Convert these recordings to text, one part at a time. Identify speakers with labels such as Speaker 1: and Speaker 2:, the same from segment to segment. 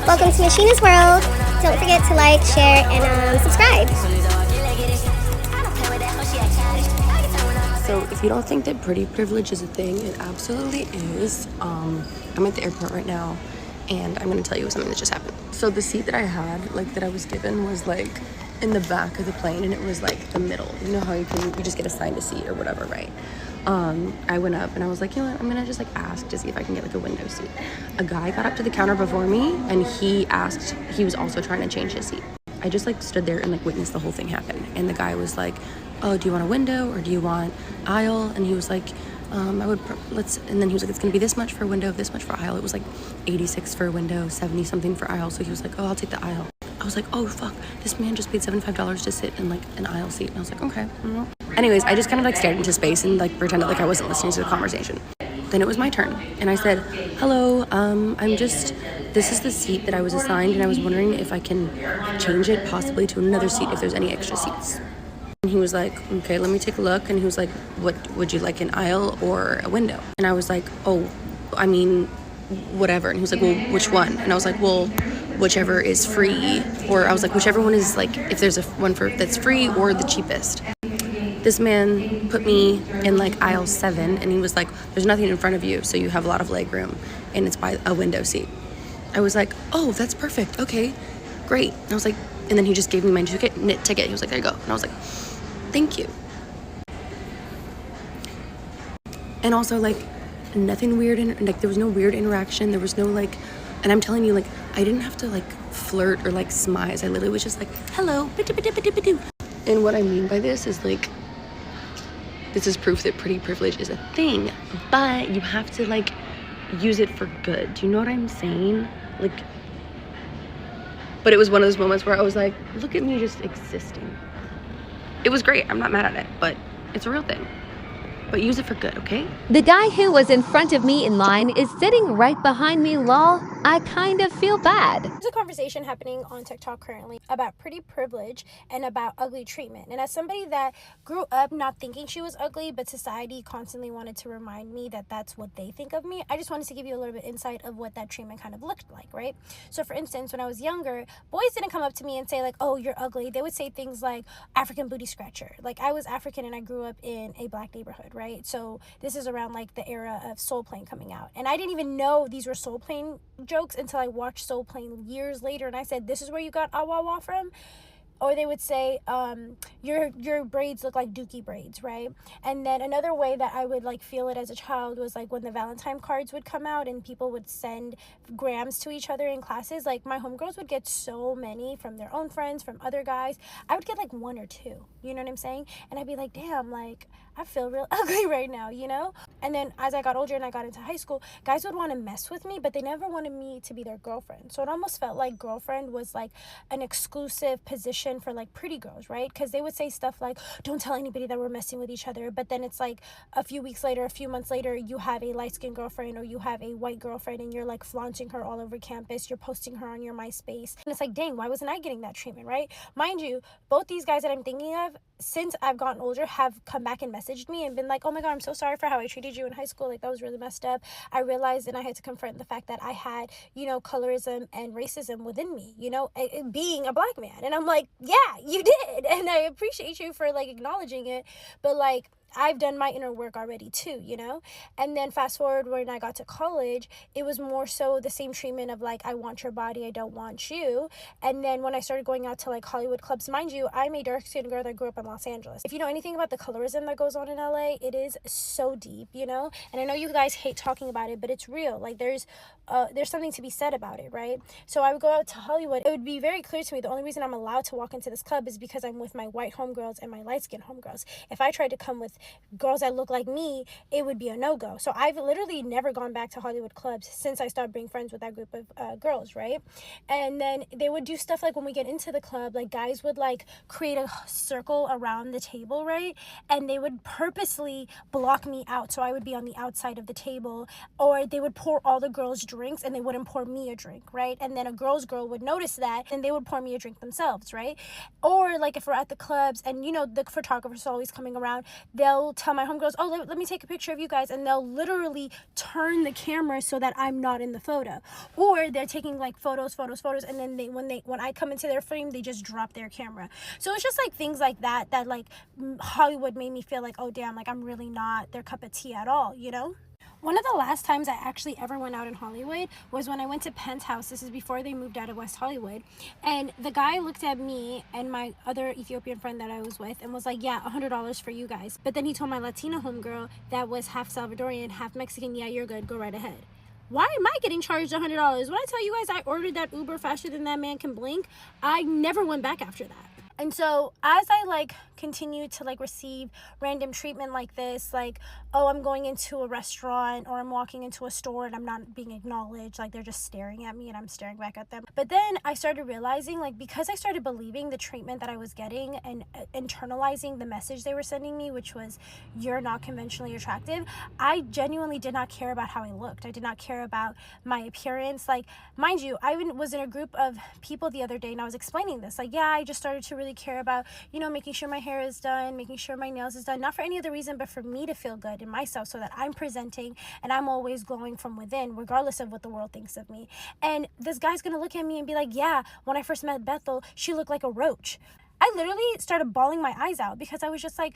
Speaker 1: Welcome to Miss.sheeena's world. Don't forget to like, share, and subscribe.
Speaker 2: So if you don't think that pretty privilege is a thing, it absolutely is. I'm at the airport right now, and I'm gonna tell you something that just happened. So the seat that I had, like that I was given, was like in the back of the plane, and it was like the middle. You know how you just get assigned a seat or whatever, right? I went up and I was like, you know what, I'm gonna just like ask to see if I can get like a window seat. A guy got up to the counter before me, and he was also trying to change his seat. I just like stood there and like witnessed the whole thing happen. And the guy was like, oh, do you want a window or do you want aisle? And he was like, and then he was like, it's gonna be this much for window, this much for aisle. It was like 86 for window, 70 something for aisle. So he was like, oh, I'll take the aisle. I was like, oh fuck, this man just paid $75 to sit in like an aisle seat. And I was like, okay. Anyways, I just kind of like stared into space and like pretended like I wasn't listening to the conversation. Then it was my turn, and I said, hello, this is the seat that I was assigned, and I was wondering if I can change it possibly to another seat if there's any extra seats. And he was like, okay, let me take a look. And he was like, what would you like, an aisle or a window? And I was like, oh, I mean, whatever. And he was like, well, which one? And I was like, well, whichever is free. Or I was like, whichever one is like, if there's that's free or the cheapest. This man put me in like aisle 7, and he was like, there's nothing in front of you, so you have a lot of leg room, and it's by a window seat. I was like, oh, that's perfect. Okay, great. And I was like, and then he just gave me my ticket. He was like, there you go. And I was like, thank you. And also like nothing weird, like there was no weird interaction. There was no like, and I'm telling you, like, I didn't have to like flirt or like smize. I literally was just like, hello. And what I mean by this is like, this is proof that pretty privilege is a thing, but you have to like use it for good. Do you know what I'm saying? Like, but it was one of those moments where I was like, look at me just existing. It was great. I'm not mad at it, but it's a real thing. But use it for good, okay?
Speaker 3: The guy who was in front of me in line is sitting right behind me, lol. I kind of feel bad.
Speaker 1: There's a conversation happening on TikTok currently about pretty privilege and about ugly treatment. And as somebody that grew up not thinking she was ugly, but society constantly wanted to remind me that that's what they think of me, I just wanted to give you a little bit insight of what that treatment kind of looked like, right? So for instance, when I was younger, boys didn't come up to me and say like, oh, you're ugly. They would say things like African booty scratcher. Like, I was African and I grew up in a black neighborhood, right? So this is around like the era of Soul Plane coming out. And I didn't even know these were Soul Plane jokes until I watched Soul Plane years later, and I said, this is where you got awawa from? Or they would say, your braids look like dookie braids, right? And then another way that I would like feel it as a child was like when the Valentine cards would come out and people would send grams to each other in classes. Like, my homegirls would get so many from their own friends, from other guys. I would get like 1 or 2, you know what I'm saying? And I'd be like, damn, like, I feel real ugly right now, you know? And then as I got older and I got into high school, guys would want to mess with me, but they never wanted me to be their girlfriend. So it almost felt like girlfriend was like an exclusive position for like pretty girls, right? Because they would say stuff like, don't tell anybody that we're messing with each other. But then it's like a few weeks later, a few months later, you have a light-skinned girlfriend or you have a white girlfriend, and you're like flaunting her all over campus. You're posting her on your MySpace. And it's like, dang, why wasn't I getting that treatment, right? Mind you, both these guys that I'm thinking of, since I've gotten older, have come back and messaged me and been like, oh my God, I'm so sorry for how I treated you in high school. Like, that was really messed up. I realized and I had to confront the fact that I had, you know, colorism and racism within me, you know, being a black man. And I'm like, yeah, you did. And I appreciate you for like acknowledging it. But like, I've done my inner work already too, you know? And then fast forward when I got to college, it was more so the same treatment of like, I want your body, I don't want you. And then when I started going out to like Hollywood clubs, mind you, I'm a dark-skinned girl that grew up in Los Angeles. If you know anything about the colorism that goes on in LA, it is so deep, you know? And I know you guys hate talking about it, but it's real. Like, there's something to be said about it, right? So I would go out to Hollywood. It would be very clear to me the only reason I'm allowed to walk into this club is because I'm with my white homegirls and my light-skinned homegirls. If I tried to come with girls that look like me, it would be a no-go. So I've literally never gone back to Hollywood clubs since I started being friends with that group of girls, right? And then they would do stuff like when we get into the club, like guys would like create a circle around the table, right? And they would purposely block me out, so I would be on the outside of the table. Or they would pour all the girls drinks and they wouldn't pour me a drink, right? And then a girl would notice that and they would pour me a drink themselves, right? Or like if we're at the clubs and, you know, the photographers are always coming around, they'll tell my homegirls, oh, let me take a picture of you guys, and they'll literally turn the camera so that I'm not in the photo. Or they're taking like photos, and then when I come into their frame, they just drop their camera. So it's just like things like that like Hollywood made me feel like, oh damn, like I'm really not their cup of tea at all, you know? One of the last times I actually ever went out in Hollywood was when I went to Penthouse. This is before they moved out of West Hollywood. And the guy looked at me and my other Ethiopian friend that I was with and was like, yeah, $100 for you guys. But then he told my Latina homegirl that was half Salvadorian, half Mexican, yeah, you're good, go right ahead. Why am I getting charged $100? When I tell you guys I ordered that Uber faster than that man can blink, I never went back after that. And so as I like continue to like receive random treatment like this, like, oh, I'm going into a restaurant or I'm walking into a store and I'm not being acknowledged, like they're just staring at me and I'm staring back at them. But then I started realizing, like, because I started believing the treatment that I was getting and internalizing the message they were sending me, which was, you're not conventionally attractive, I genuinely did not care about how I looked. I did not care about my appearance. Like, mind you, I was in a group of people the other day and I was explaining this, like, yeah, I just started to really care about, you know, making sure my hair is done, making sure my nails is done, not for any other reason, but for me to feel good in myself so that I'm presenting and I'm always glowing from within, regardless of what the world thinks of me. And this guy's gonna look at me and be like, yeah, when I first met Bethel, she looked like a roach. I literally started bawling my eyes out because I was just like,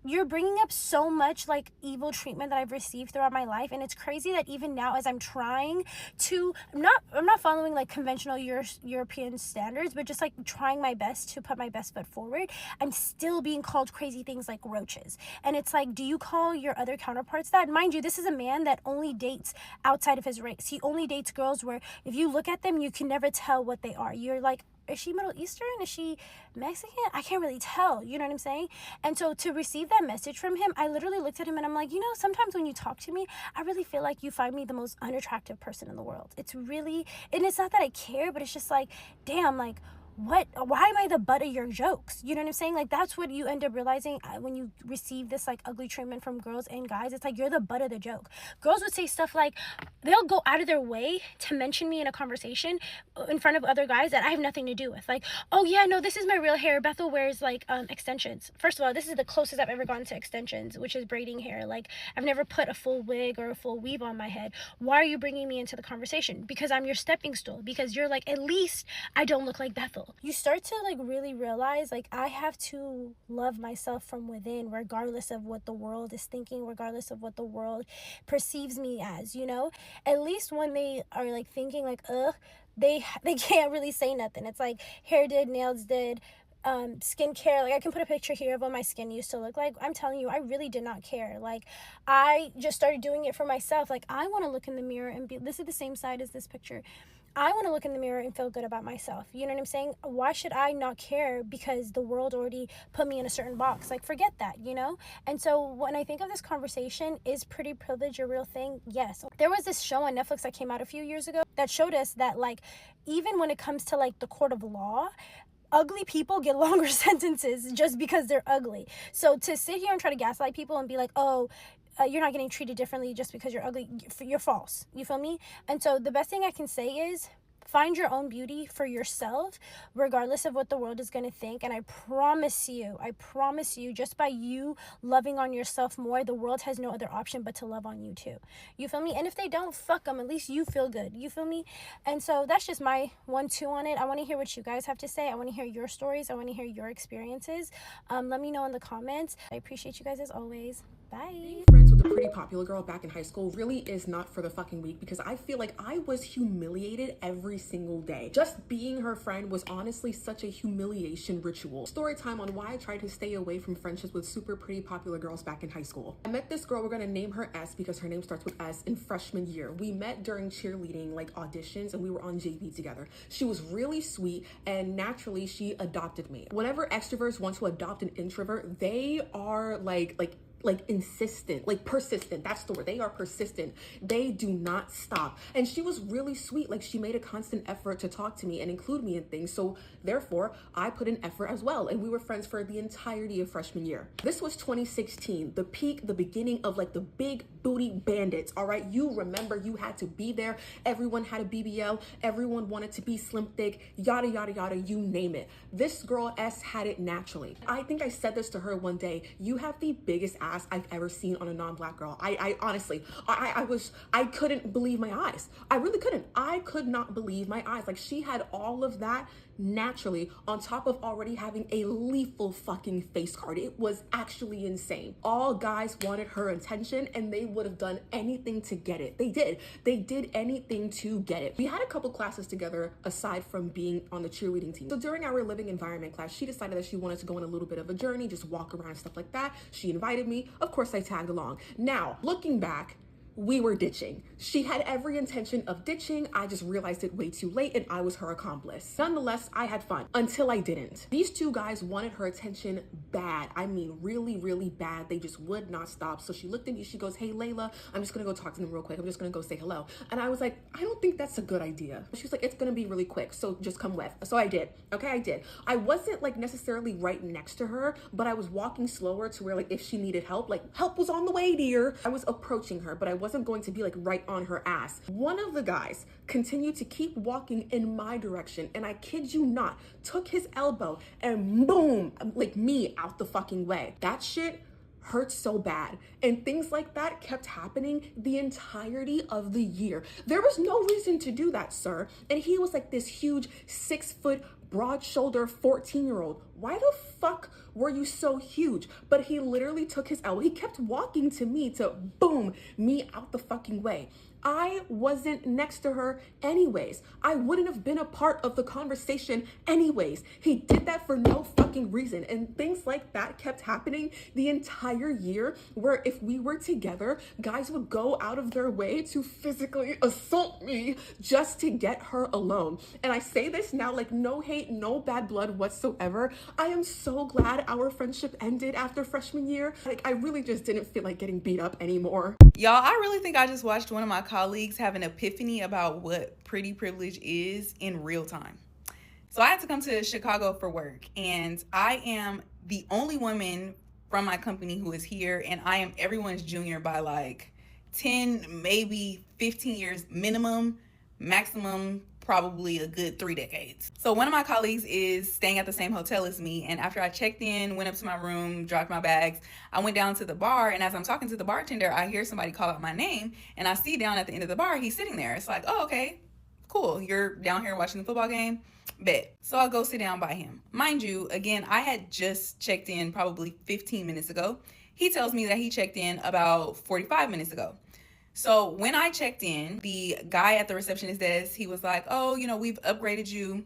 Speaker 1: you're bringing up so much like evil treatment that I've received throughout my life. And it's crazy that even now, as I'm trying to, I'm not following like conventional European standards, but just like trying my best to put my best foot forward, I'm still being called crazy things like roaches. And it's like, do you call your other counterparts that? Mind you, this is a man that only dates outside of his race. He only dates girls where if you look at them, you can never tell what they are. You're like, is she Middle Eastern? Is she Mexican? I can't really tell. You know what I'm saying? And so to receive that message from him, I literally looked at him and I'm like, you know, sometimes when you talk to me, I really feel like you find me the most unattractive person in the world. It's really, and it's not that I care, but it's just like, damn, like, why am I the butt of your jokes? You know what I'm saying? Like, that's what you end up realizing when you receive this like ugly treatment from girls and guys. It's like, you're the butt of the joke. Girls would say stuff like, they'll go out of their way to mention me in a conversation in front of other guys that I have nothing to do with. Like, oh yeah, no, this is my real hair. Bethel wears like extensions. First of all, this is the closest I've ever gotten to extensions, which is braiding hair. Like, I've never put a full wig or a full weave on my head. Why are you bringing me into the conversation? Because I'm your stepping stool. Because you're like, at least I don't look like Bethel. You start to like really realize, like, I have to love myself from within, regardless of what the world is thinking, regardless of what the world perceives me as, you know? At least when they are like thinking like, they can't really say nothing. It's like, hair did, nails did, skincare. Like, I can put a picture here of what my skin used to look like. I'm telling you, I really did not care. Like, I just started doing it for myself. Like, I want to look in the mirror and be, this is the same side as this picture. I want to look in the mirror and feel good about myself. You know what I'm saying? Why should I not care because the world already put me in a certain box? Like, forget that, you know? And so when I think of this conversation, is pretty privilege a real thing? Yes. There was this show on Netflix that came out a few years ago that showed us that, like, even when it comes to like the court of law, ugly people get longer sentences just because they're ugly. So to sit here and try to gaslight people and be like, oh, you're not getting treated differently just because you're ugly, you're false. You feel me? And so the best thing I can say is, find your own beauty for yourself, regardless of what the world is going to think. And I promise you, just by you loving on yourself more, the world has no other option but to love on you too. You feel me? And if they don't, fuck them. At least you feel good. You feel me? And so that's just my 1-2 on it. I want to hear what you guys have to say. I want to hear your stories. I want to hear your experiences. Let me know in the comments. I appreciate you guys as always. Bye.
Speaker 4: Being friends with a pretty popular girl back in high school really is not for the fucking weak, because I feel like I was humiliated every single day. Just being her friend was honestly such a humiliation ritual. Story time on why I tried to stay away from friendships with super pretty popular girls back in high school. I met this girl, we're gonna name her S because her name starts with S, in freshman year. We met during cheerleading like auditions and we were on JV together. She was really sweet and naturally she adopted me. Whenever extroverts want to adopt an introvert, they are like like insistent, like persistent. That's the word. They are persistent. They do not stop. And she was really sweet. Like she made a constant effort to talk to me and include me in things. So therefore I put an effort as well. And we were friends for the entirety of freshman year. This was 2016, the peak, the beginning of like the big booty bandits. All right. You remember you had to be there. Everyone had a BBL. Everyone wanted to be slim, thick, yada, yada, yada, you name it. This girl S had it naturally. I think I said this to her one day. You have the biggest ass I've ever seen on a non-black girl. I honestly, I couldn't believe my eyes. I really couldn't. I could not believe my eyes. Like she had all of that naturally on top of already having a lethal fucking face card. It was actually insane. All guys wanted her attention and they would have done anything to get it. They did anything to get it. We had a couple classes together aside from being on the cheerleading team. So during our living environment class, she decided that she wanted to go on a little bit of a journey, just walk around and stuff like that. She invited me. Of course I tagged along. Now, looking back, we were ditching. She had every intention of ditching. I just realized it way too late and I was her accomplice. Nonetheless, I had fun until I didn't. These two guys wanted her attention bad. I mean, really, really bad. They just would not stop. So she looked at me, she goes, hey, Layla, I'm just gonna go talk to them real quick. I'm just gonna go say hello. And I was like, I don't think that's a good idea. She was like, it's gonna be really quick. So just come with. So I did. Okay, I did. I wasn't like necessarily right next to her, but I was walking slower to where like if she needed help, like help was on the way, dear. I was approaching her, but I wasn't going to be like right on her ass. One of the guys continued to keep walking in my direction, and I kid you not, took his elbow and boom, like me out the fucking way. That shit hurt so bad. And things like that kept happening the entirety of the year. There was no reason to do that, sir. And he was like this huge 6-foot broad shoulder 14-year-old. Why the fuck were you so huge? But he literally took his elbow. He kept walking to me to boom me out the fucking way. I wasn't next to her anyways. I wouldn't have been a part of the conversation anyways. He did that for no fucking reason. And things like that kept happening the entire year, where if we were together, guys would go out of their way to physically assault me just to get her alone. And I say this now like no hate, no bad blood whatsoever. I am so glad our friendship ended after freshman year. Like I really just didn't feel like getting beat up anymore.
Speaker 5: Y'all, I really think I just watched one of my colleagues have an epiphany about what pretty privilege is in real time. So I had to come to Chicago for work, and I am the only woman from my company who is here, and I am everyone's junior by like 10, maybe 15 years minimum, maximum probably a good 3 decades. So one of my colleagues is staying at the same hotel as me, and after I checked in, went up to my room, dropped my bags, I went down to the bar, and as I'm talking to the bartender, I hear somebody call out my name, and I see down at the end of the bar, he's sitting there. It's like, oh, okay, cool, you're down here watching the football game? Bet. So I'll go sit down by him. Mind you, again, I had just checked in probably 15 minutes ago. He tells me that he checked in about 45 minutes ago. So when I checked in, the guy at the receptionist desk, he was like, oh, you know, we've upgraded you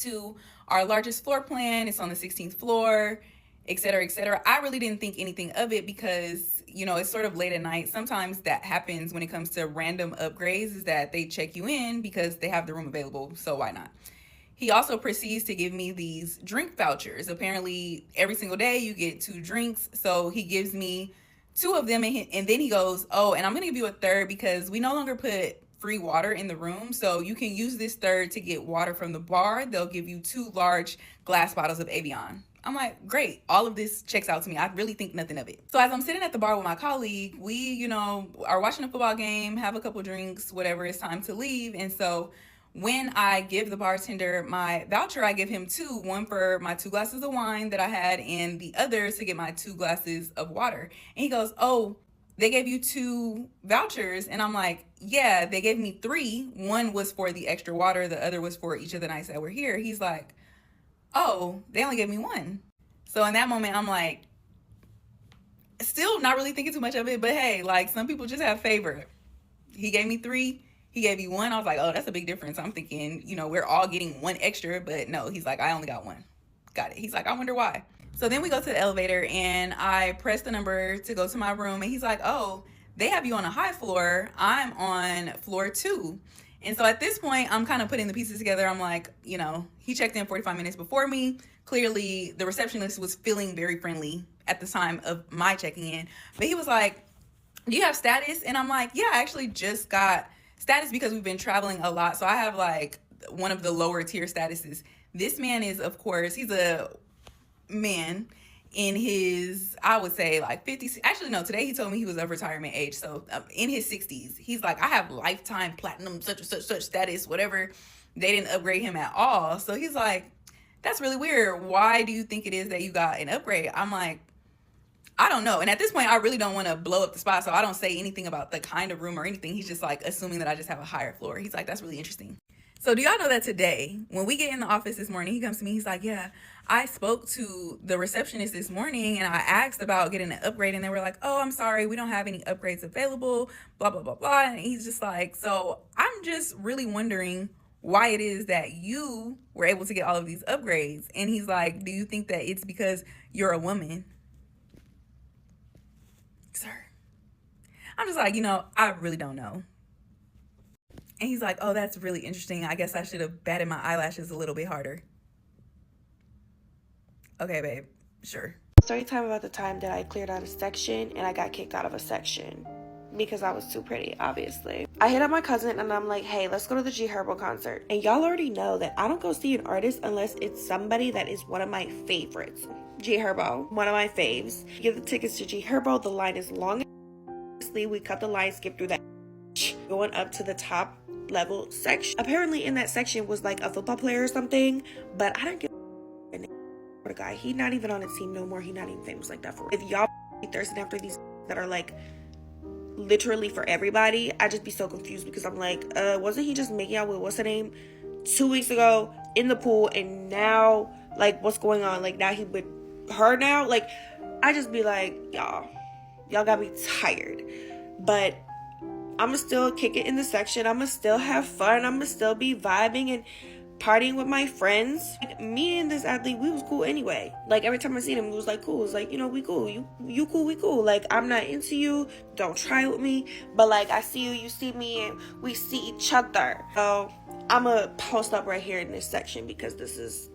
Speaker 5: to our largest floor plan. It's on the 16th floor, et cetera, et cetera. I really didn't think anything of it because, you know, it's sort of late at night. Sometimes that happens when it comes to random upgrades, is that they check you in because they have the room available. So why not? He also proceeds to give me these drink vouchers. Apparently every single day you get 2 drinks. So he gives me 2 of them, and then he goes, oh, and I'm gonna give you a third because we no longer put free water in the room, so you can use this third to get water from the bar. They'll give you 2 large glass bottles of Evian. I'm like, great, all of this checks out to me. I really think nothing of it. So as I'm sitting at the bar with my colleague, we, you know, are watching a football game, have a couple drinks, whatever, it's time to leave. And so when I give the bartender my voucher, I give him 2, one for my 2 glasses of wine that I had, and the other to get my 2 glasses of water. And he goes, oh, they gave you 2 vouchers. And I'm like, yeah, they gave me 3. One was for the extra water. The other was for each of the nights that we're here. He's like, oh, they only gave me 1. So in that moment, I'm like, still not really thinking too much of it, but hey, like some people just have favor. He gave me 3. He gave me 1. I was like, oh, that's a big difference. I'm thinking, you know, we're all getting 1 extra, but no, he's like, I only got 1. Got it. He's like, I wonder why. So then we go to the elevator and I press the number to go to my room, and he's like, oh, they have you on a high floor. I'm on floor 2. And so at this point, I'm kind of putting the pieces together. I'm like, you know, he checked in 45 minutes before me. Clearly, the receptionist was feeling very friendly at the time of my checking in. But he was like, do you have status? And I'm like, yeah, I actually just got status because we've been traveling a lot. So I have like one of the lower tier statuses. This man is, of course, he's a man in his, I would say like 50s. Actually, no, today he told me he was of retirement age. So in his 60s, he's like, I have lifetime platinum, such and such status, whatever. They didn't upgrade him at all. So he's like, that's really weird. Why do you think it is that you got an upgrade? I'm like, I don't know. And at this point, I really don't want to blow up the spot. So I don't say anything about the kind of room or anything. He's just like assuming that I just have a higher floor. He's like, that's really interesting. So do y'all know that today, when we get in the office this morning, he comes to me, he's like, yeah, I spoke to the receptionist this morning and I asked about getting an upgrade and they were like, oh, I'm sorry, we don't have any upgrades available, blah, blah, blah, blah. And he's just like, so I'm just really wondering why it is that you were able to get all of these upgrades. And he's like, do you think that it's because you're a woman? Sir. I'm just like, I really don't know. And he's like, oh, that's really interesting. I guess I should have batted my eyelashes a little bit harder. Okay, babe. Sure.
Speaker 6: Story time about the time that I cleared out a section and I got kicked out of a section because I was too pretty, obviously. I hit up my cousin and I'm like, hey, let's go to the G Herbo concert. And y'all already know that I don't go see an artist unless it's somebody that is one of my favorites. G Herbo, one of my faves. Get the tickets to G Herbo. The line is long. We cut the line, skip through that, going up to the top level section. Apparently in that section was like a football player or something, but I don't get the guy. He not even on his team no more. He not even famous like that for real. If y'all be thirsting after these that are like literally for everybody, I just be so confused because I'm like, wasn't he just making out with what's her name 2 weeks ago in the pool, and now like what's going on? Like now he with her now? Like I just be like, y'all got me tired. But I'ma still kick it in the section. I'ma still have fun. I'ma still be vibing and partying with my friends. Like, me and this athlete, we was cool anyway. Like every time I seen him, it was like cool. It's like, we cool. You cool, we cool. Like I'm not into you. Don't try with me. But like I see you see me, and we see each other. So I'ma post up right here in this section because this is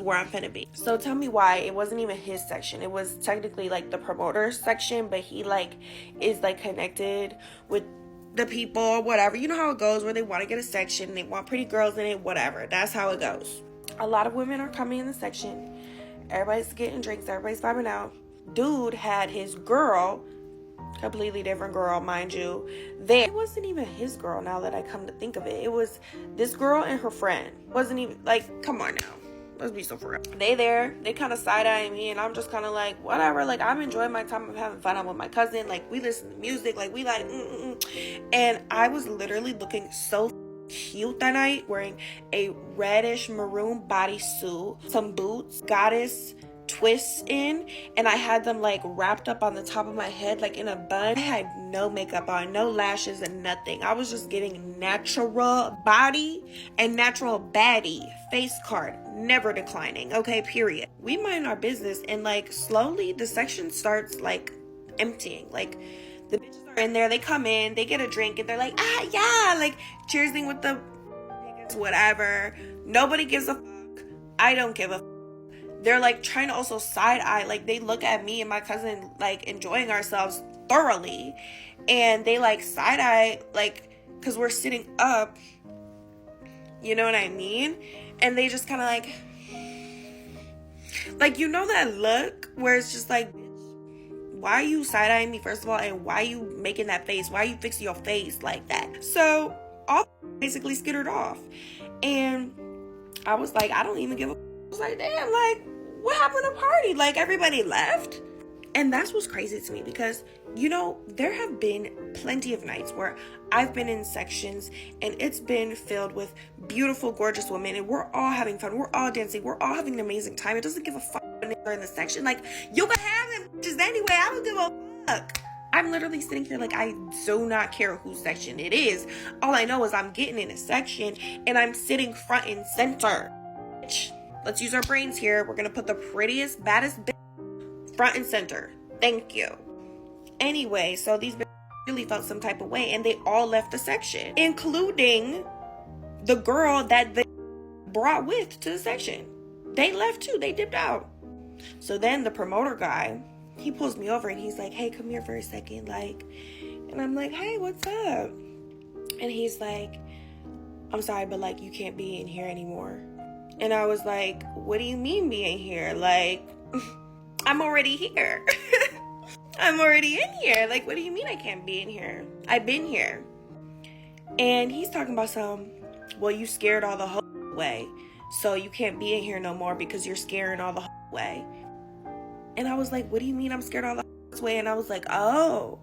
Speaker 6: where I'm finna be. So tell me why it wasn't even his section. It was technically like the promoter section, but he like is like connected with the people or whatever. You know how it goes where they want to get a section, they want pretty girls in it, whatever. That's how it goes. A lot of women are coming in the section. Everybody's getting drinks, everybody's vibing out. Dude had his girl, completely different girl, mind you, there. It wasn't even his girl now that I come to think of it. It was this girl and her friend. It wasn't even like, come on now. Let's be so for real. They kind of side-eyeing me, and I'm just kind of like, whatever. Like, I'm enjoying my time. I'm having fun. I'm with my cousin. Like, we listen to music. Like, we like, And I was literally looking so cute that night, wearing a reddish maroon bodysuit, some boots, goddess twists in, and I had them like wrapped up on the top of my head like in a bun. I had no makeup on, no lashes and nothing. I was just getting natural body and natural baddie face card, never declining. Okay, period. We mind our business, and like slowly the section starts like emptying. Like the bitches are in there, they come in, they get a drink, and they're like, yeah, like cheersing with the niggas, whatever. Nobody gives a fuck. I don't give a fuck. They're like trying to also side eye, like they look at me and my cousin like enjoying ourselves thoroughly, and they like side eye, like because we're sitting up, you know what I mean? And they just kind of like that look where it's just like, why are you side eyeing me first of all, and why are you making that face? Why are you fixing your face like that? So all basically skittered off, and I was like, I don't even give a. I was like, damn, like. What happened to party? Like everybody left? And that's what's crazy to me because, there have been plenty of nights where I've been in sections and it's been filled with beautiful, gorgeous women, and we're all having fun. We're all dancing. We're all having an amazing time. It doesn't give a fuck when they're in the section. Like, you can have them bitches anyway. I don't give a fuck. I'm literally sitting here like I do not care whose section it is. All I know is I'm getting in a section and I'm sitting front and center. Let's use our brains here. We're going to put the prettiest, baddest bitch front and center. Thank you. Anyway, so these bitches really felt some type of way, and they all left the section, including the girl that they brought with to the section. They left too. They dipped out. So then the promoter guy, he pulls me over and he's like, hey, come here for a second. Like, and I'm like, hey, what's up? And he's like, I'm sorry, but like, you can't be in here anymore. And I was like, what do you mean being here? Like, I'm already here. I'm already in here. Like, what do you mean I can't be in here? I've been here. And he's talking about well, you scared all the hoes away. So you can't be in here no more because you're scaring all the hoes away. And I was like, what do you mean I'm scared all the hoes away? And I was like, oh,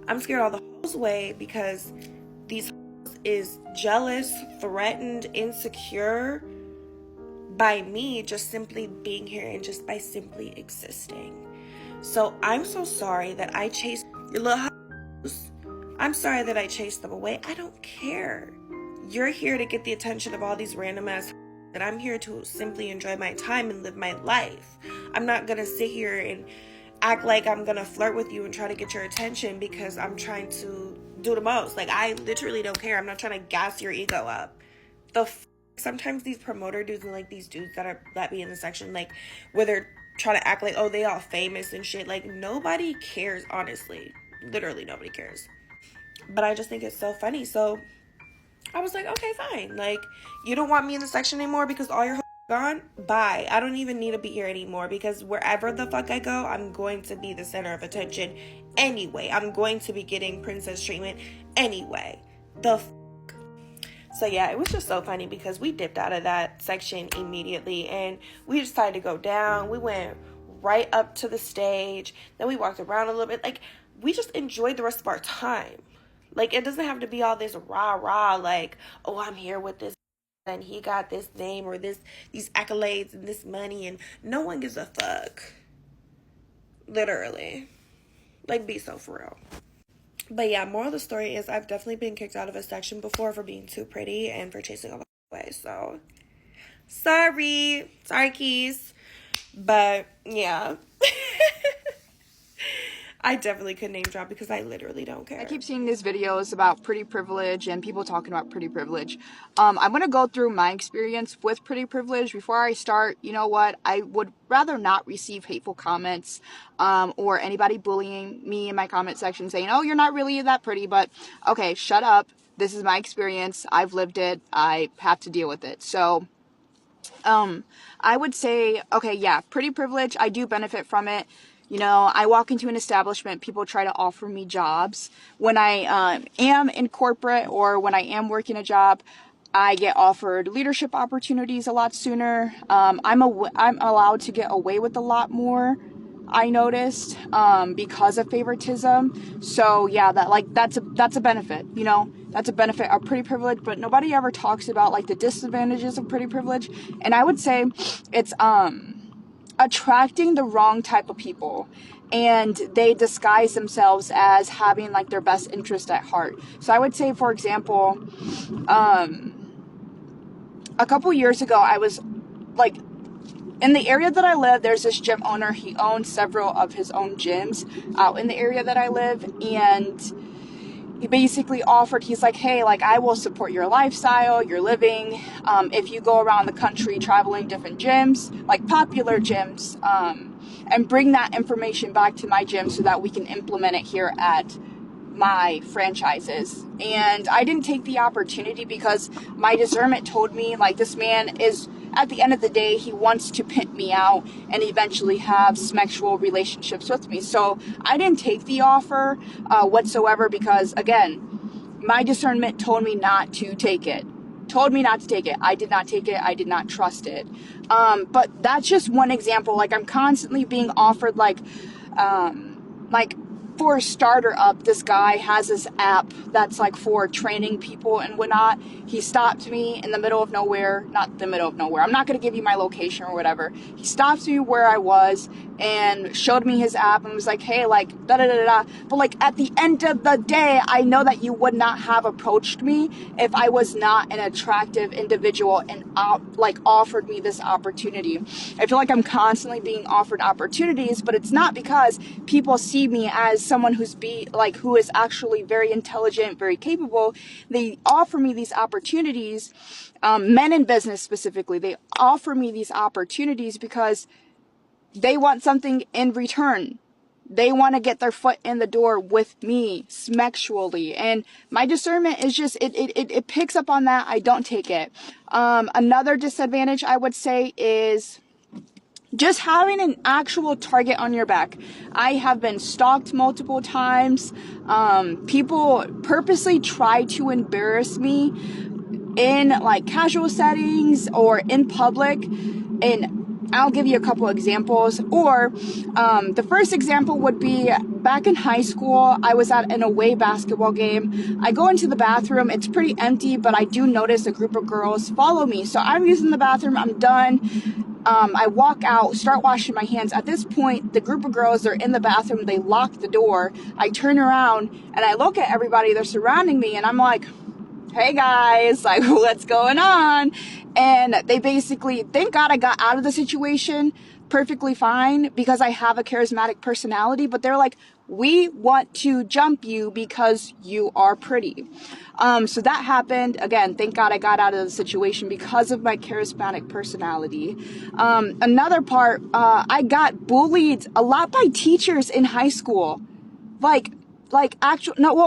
Speaker 6: I'm scared all the hoes away because these hoes is jealous, threatened, insecure by me just simply being here and just by simply existing. So I'm so sorry that I chased your little hoes. I'm sorry that I chased them away. I don't care. You're here to get the attention of all these random ass and I'm here to simply enjoy my time and live my life. I'm not gonna sit here and act like I'm gonna flirt with you and try to get your attention because I'm trying to do the most. Like, I literally don't care. I'm not trying to gas your ego up. Sometimes these promoter dudes and like these dudes that be in the section, like where they're trying to act like, oh, they all famous and shit. Like, nobody cares, honestly. Literally nobody cares. But I just think it's so funny. So I was like, okay, fine. Like, you don't want me in the section anymore because all your hoes are gone? Bye. I don't even need to be here anymore because wherever the fuck I go, I'm going to be the center of attention anyway. I'm going to be getting princess treatment anyway. So yeah, it was just so funny because we dipped out of that section immediately and we decided to go down. We went right up to the stage. Then we walked around a little bit. Like, we just enjoyed the rest of our time. Like, it doesn't have to be all this rah-rah, like, oh, I'm here with this and he got this name or these accolades and this money, and no one gives a fuck. Literally. Like, be so for real. But yeah, moral of the story is I've definitely been kicked out of a section before for being too pretty and for chasing all the away. So, sorry, keys. But yeah. I definitely could name drop because I literally don't care.
Speaker 7: I keep seeing these videos about pretty privilege and people talking about pretty privilege. I'm going to go through my experience with pretty privilege. Before I start, you know what? I would rather not receive hateful comments or anybody bullying me in my comment section saying, oh, you're not really that pretty. But okay, shut up. This is my experience. I've lived it. I have to deal with it. So I would say, okay, yeah, pretty privilege. I do benefit from it. You know, I walk into an establishment, people try to offer me jobs. When I am in corporate or when I am working a job, I get offered leadership opportunities a lot sooner. I'm allowed to get away with a lot more, I noticed, because of favoritism. So yeah, that's a benefit, you know, that's a benefit of pretty privilege, but nobody ever talks about like the disadvantages of pretty privilege. And I would say it's, attracting the wrong type of people, and they disguise themselves as having like their best interest at heart. So I would say, for example, a couple years ago, I was like, in the area that I live, there's this gym owner. He owns several of his own gyms out in the area that I live, and he basically offered, he's like, hey, like, I will support your lifestyle, your living, if you go around the country traveling different gyms, like popular gyms, and bring that information back to my gym so that we can implement it here at my franchises. And I didn't take the opportunity because my discernment told me, like, this man is, at the end of the day, he wants to pimp me out and eventually have sexual relationships with me. So I didn't take the offer whatsoever because, again, my discernment told me not to take it. I did not take it. I did not trust it. But that's just one example. Like, I'm constantly being offered, like for a starter up, this guy has this app that's like for training people and whatnot. He stopped me in the middle of nowhere, not the middle of nowhere. I'm not going to give you my location or whatever. He stopped me where I was and showed me his app and was like, hey, like, da da da da. But like, at the end of the day, I know that you would not have approached me if I was not an attractive individual and like offered me this opportunity. I feel like I'm constantly being offered opportunities, but it's not because people see me as someone who is actually very intelligent, very capable. They offer me these opportunities, men in business specifically, they offer me these opportunities because they want something in return. They want to get their foot in the door with me sexually. And my discernment is just, it picks up on that. I don't take it. Another disadvantage I would say is just having an actual target on your back. I have been stalked multiple times. People purposely try to embarrass me in like casual settings or in public, and I'll give you a couple examples. Or the first example would be back in high school. I was at an away basketball game. I go into the bathroom. It's pretty empty, but I do notice a group of girls follow me. So I'm using the bathroom. I'm done. I walk out, start washing my hands. At this point, the group of girls are in the bathroom. They lock the door. I turn around and I look at everybody. They're surrounding me, and I'm like, hey guys, like, what's going on? And they basically, thank God I got out of the situation perfectly fine because I have a charismatic personality, but they're like, we want to jump you because you are pretty. So that happened. Again, thank God I got out of the situation because of my charismatic personality. Another part, I got bullied a lot by teachers in high school.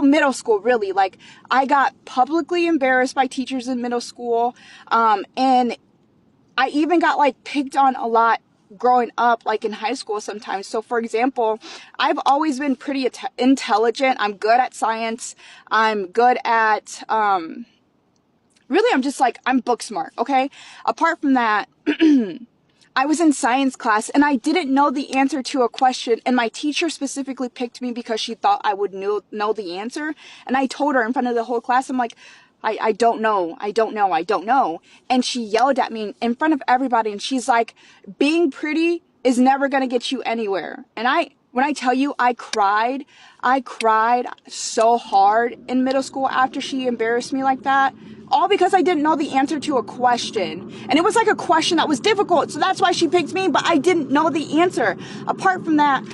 Speaker 7: Middle school, really. Like, I got publicly embarrassed by teachers in middle school. And I even got like picked on a lot growing up, like in high school sometimes. So for example, I've always been pretty intelligent. I'm good at science. I'm good at, really, I'm book smart. Okay. Apart from that, I was in science class and I didn't know the answer to a question, and my teacher specifically picked me because she thought I would know the answer. And I told her in front of the whole class, I'm like, I don't know. And she yelled at me in front of everybody, and she's like, being pretty is never going to get you anywhere. And when I tell you I cried so hard in middle school after she embarrassed me like that, all because I didn't know the answer to a question. And it was like a question that was difficult, so that's why she picked me, but I didn't know the answer. Apart from that,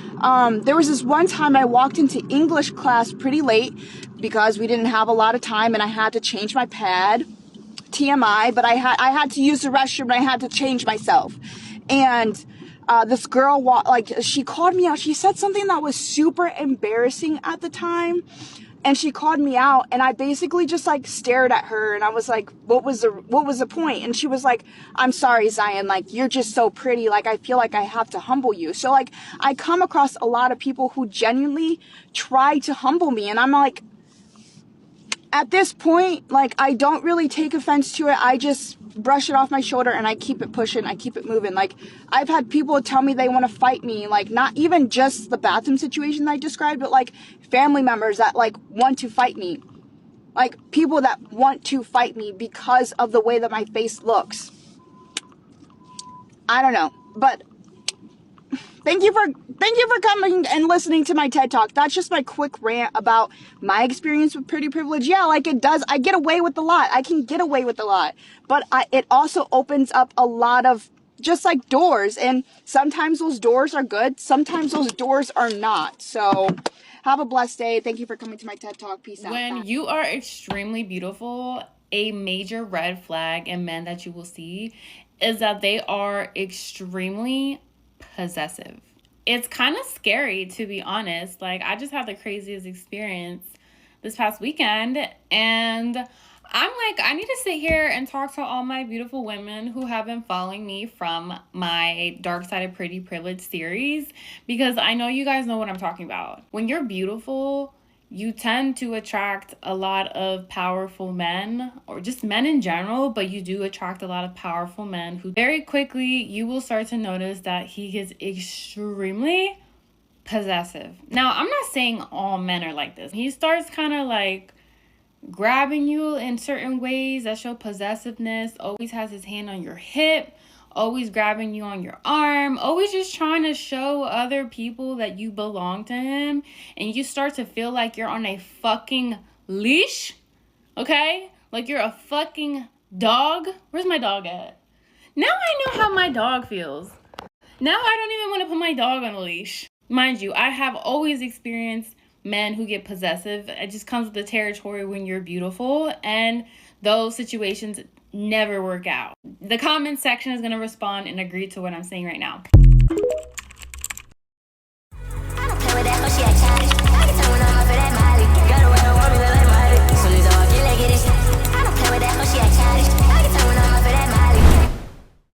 Speaker 7: there was this one time I walked into English class pretty late because we didn't have a lot of time and I had to change my pad. TMI, but I had to use the restroom and I had to change myself. And this girl, she called me out. She said something that was super embarrassing at the time. And she called me out, and I basically just like stared at her, and I was like, what was the point? And she was like, I'm sorry, Zion, like, you're just so pretty. Like, I feel like I have to humble you. So like, I come across a lot of people who genuinely try to humble me. And I'm like, at this point, like, I don't really take offense to it. I just brush it off my shoulder and I keep it pushing. I keep it moving. Like, I've had people tell me they want to fight me, like, not even just the bathroom situation that I described, but like family members that like want to fight me. Like, people that want to fight me because of the way that my face looks. I don't know, but Thank you for coming and listening to my TED Talk. That's just my quick rant about my experience with pretty privilege. Yeah, like, it does. I get away with a lot. I can get away with a lot. But it also opens up a lot of just like doors. And sometimes those doors are good. Sometimes those doors are not. So have a blessed day. Thank you for coming to my TED Talk. Peace out.
Speaker 8: When you are extremely beautiful, a major red flag in men that you will see is that they are extremely possessive. It's kind of scary, to be honest. Like, I just had the craziest experience this past weekend, and I'm like, I need to sit here and talk to all my beautiful women who have been following me from my Dark Side of Pretty Privilege series, because I know you guys know what I'm talking about. When you're beautiful, you tend to attract a lot of powerful men, or just men in general, but you do attract a lot of powerful men who very quickly you will start to notice that he is extremely possessive. Now, I'm not saying all men are like this. He starts kind of like grabbing you in certain ways that show possessiveness, always has his hand on your hip, always grabbing you on your arm, always just trying to show other people that you belong to him, and you start to feel like you're on a fucking leash, okay? Like you're a fucking dog. Where's my dog at? Now I know how my dog feels. Now I don't even want to put my dog on a leash. Mind you, I have always experienced men who get possessive. It just comes with the territory when you're beautiful, and those situations never work out. The comment section is going to respond and agree to what I'm saying right now.
Speaker 9: that hoe, she a cabbage.